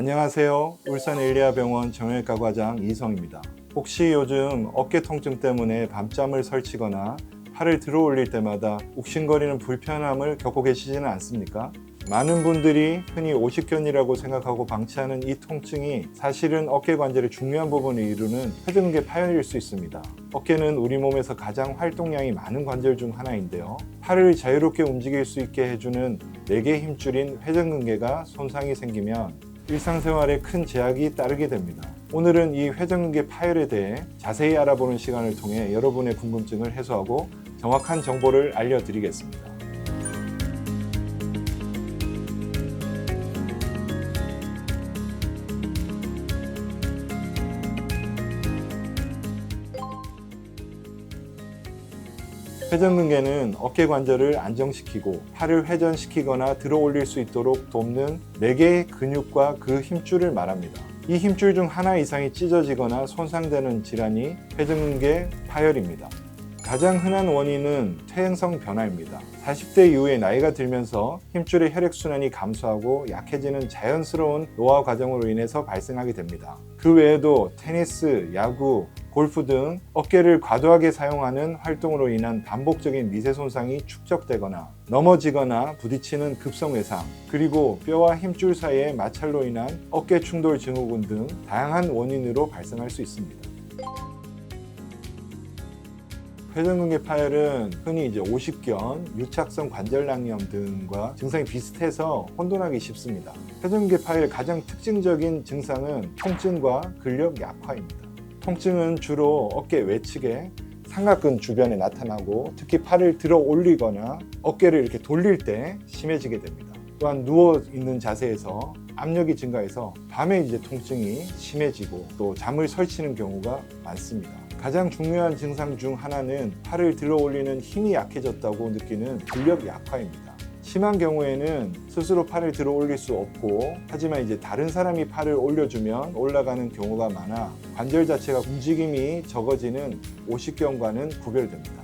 안녕하세요. 울산 엘리아병원 정형외과 과장 이성입니다. 혹시 요즘 어깨 통증 때문에 밤잠을 설치거나 팔을 들어 올릴 때마다 욱신거리는 불편함을 겪고 계시지는 않습니까? 많은 분들이 흔히 오십견이라고 생각하고 방치하는 이 통증이 사실은 어깨 관절의 중요한 부분을 이루는 회전근개 파열일 수 있습니다. 어깨는 우리 몸에서 가장 활동량이 많은 관절 중 하나인데요. 팔을 자유롭게 움직일 수 있게 해주는 4개의 힘줄인 회전근개가 손상이 생기면 일상생활에 큰 제약이 따르게 됩니다. 오늘은 이 회전근개 파열에 대해 자세히 알아보는 시간을 통해 여러분의 궁금증을 해소하고 정확한 정보를 알려드리겠습니다. 회전근개는 어깨 관절을 안정시키고 팔을 회전시키거나 들어 올릴 수 있도록 돕는 4개의 근육과 그 힘줄을 말합니다. 이 힘줄 중 하나 이상이 찢어지거나 손상되는 질환이 회전근개 파열입니다. 가장 흔한 원인은 퇴행성 변화입니다. 40대 이후에 나이가 들면서 힘줄의 혈액순환이 감소하고 약해지는 자연스러운 노화 과정으로 인해서 발생하게 됩니다. 그 외에도 테니스, 야구, 골프 등 어깨를 과도하게 사용하는 활동으로 인한 반복적인 미세 손상이 축적되거나 넘어지거나 부딪히는 급성 외상, 그리고 뼈와 힘줄 사이의 마찰로 인한 어깨 충돌 증후군 등 다양한 원인으로 발생할 수 있습니다. 회전근개 파열은 흔히 오십견, 유착성 관절낭염 등과 증상이 비슷해서 혼돈하기 쉽습니다. 회전근개 파열의 가장 특징적인 증상은 통증과 근력 약화입니다. 통증은 주로 어깨 외측에 삼각근 주변에 나타나고 특히 팔을 들어 올리거나 어깨를 이렇게 돌릴 때 심해지게 됩니다. 또한 누워 있는 자세에서 압력이 증가해서 밤에 통증이 심해지고 또 잠을 설치는 경우가 많습니다. 가장 중요한 증상 중 하나는 팔을 들어 올리는 힘이 약해졌다고 느끼는 근력 약화입니다. 심한 경우에는 스스로 팔을 들어 올릴 수 없고, 하지만 다른 사람이 팔을 올려주면 올라가는 경우가 많아 관절 자체가 움직임이 적어지는 오십견과는 구별됩니다.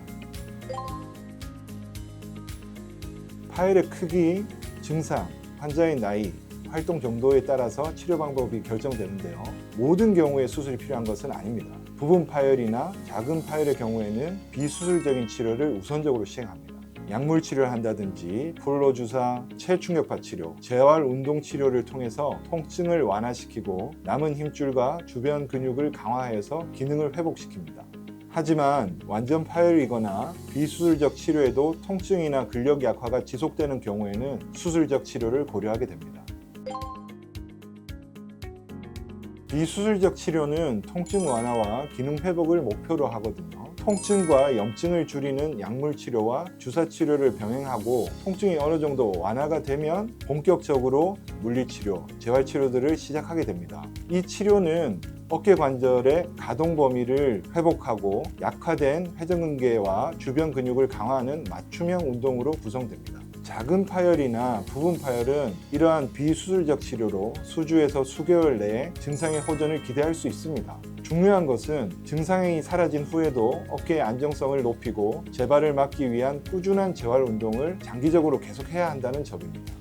파열의 크기, 증상, 환자의 나이, 활동 정도에 따라서 치료 방법이 결정되는데요. 모든 경우에 수술이 필요한 것은 아닙니다. 부분 파열이나 작은 파열의 경우에는 비수술적인 치료를 우선적으로 시행합니다. 약물 치료를 한다든지 플로 주사, 체충격파 치료, 재활 운동 치료를 통해서 통증을 완화시키고 남은 힘줄과 주변 근육을 강화해서 기능을 회복시킵니다. 하지만 완전 파열이거나 비수술적 치료에도 통증이나 근력 약화가 지속되는 경우에는 수술적 치료를 고려하게 됩니다. 비수술적 치료는 통증 완화와 기능 회복을 목표로 하거든요. 통증과 염증을 줄이는 약물 치료와 주사 치료를 병행하고 통증이 어느 정도 완화가 되면 본격적으로 물리치료, 재활치료들을 시작하게 됩니다. 이 치료는 어깨 관절의 가동 범위를 회복하고 약화된 회전근개와 주변 근육을 강화하는 맞춤형 운동으로 구성됩니다. 작은 파열이나 부분 파열은 이러한 비수술적 치료로 수주에서 수개월 내에 증상의 호전을 기대할 수 있습니다. 중요한 것은 증상이 사라진 후에도 어깨의 안정성을 높이고 재발을 막기 위한 꾸준한 재활 운동을 장기적으로 계속해야 한다는 점입니다.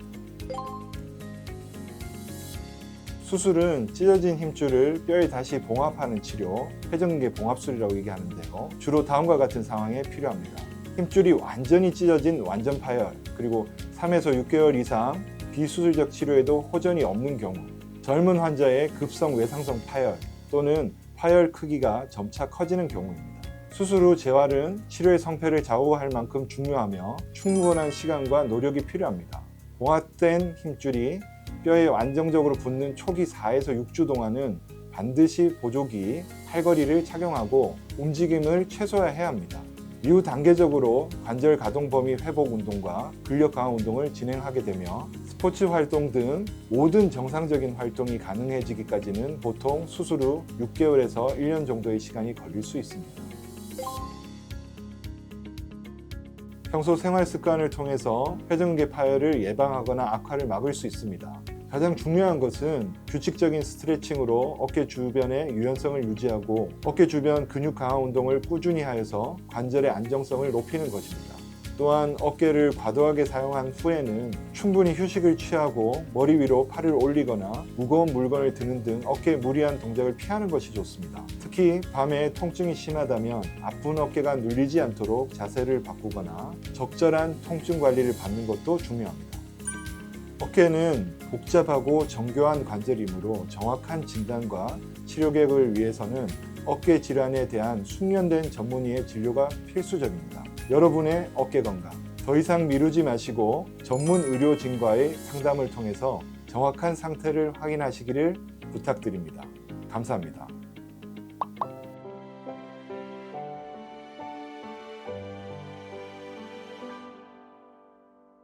수술은 찢어진 힘줄을 뼈에 다시 봉합하는 치료, 회전근개 봉합술이라고 얘기하는데요. 주로 다음과 같은 상황에 필요합니다. 힘줄이 완전히 찢어진 완전 파열, 그리고 3에서 6개월 이상 비수술적 치료에도 호전이 없는 경우, 젊은 환자의 급성 외상성 파열 또는 파열 크기가 점차 커지는 경우입니다. 수술 후 재활은 치료의 성패를 좌우할 만큼 중요하며 충분한 시간과 노력이 필요합니다. 봉합된 힘줄이 뼈에 안정적으로 붙는 초기 4에서 6주 동안은 반드시 보조기, 팔걸이를 착용하고 움직임을 최소화해야 합니다. 이후 단계적으로 관절 가동 범위 회복 운동과 근력 강화 운동을 진행하게 되며 스포츠 활동 등 모든 정상적인 활동이 가능해지기까지는 보통 수술 후 6개월에서 1년 정도의 시간이 걸릴 수 있습니다. 평소 생활 습관을 통해서 회전근개 파열을 예방하거나 악화를 막을 수 있습니다. 가장 중요한 것은 규칙적인 스트레칭으로 어깨 주변의 유연성을 유지하고 어깨 주변 근육 강화 운동을 꾸준히 하여서 관절의 안정성을 높이는 것입니다. 또한 어깨를 과도하게 사용한 후에는 충분히 휴식을 취하고 머리 위로 팔을 올리거나 무거운 물건을 드는 등 어깨에 무리한 동작을 피하는 것이 좋습니다. 특히 밤에 통증이 심하다면 아픈 어깨가 눌리지 않도록 자세를 바꾸거나 적절한 통증 관리를 받는 것도 중요합니다. 어깨는 복잡하고 정교한 관절이므로 정확한 진단과 치료 계획을 위해서는 어깨 질환에 대한 숙련된 전문의의 진료가 필수적입니다. 여러분의 어깨 건강, 더 이상 미루지 마시고 전문 의료진과의 상담을 통해서 정확한 상태를 확인하시기를 부탁드립니다. 감사합니다.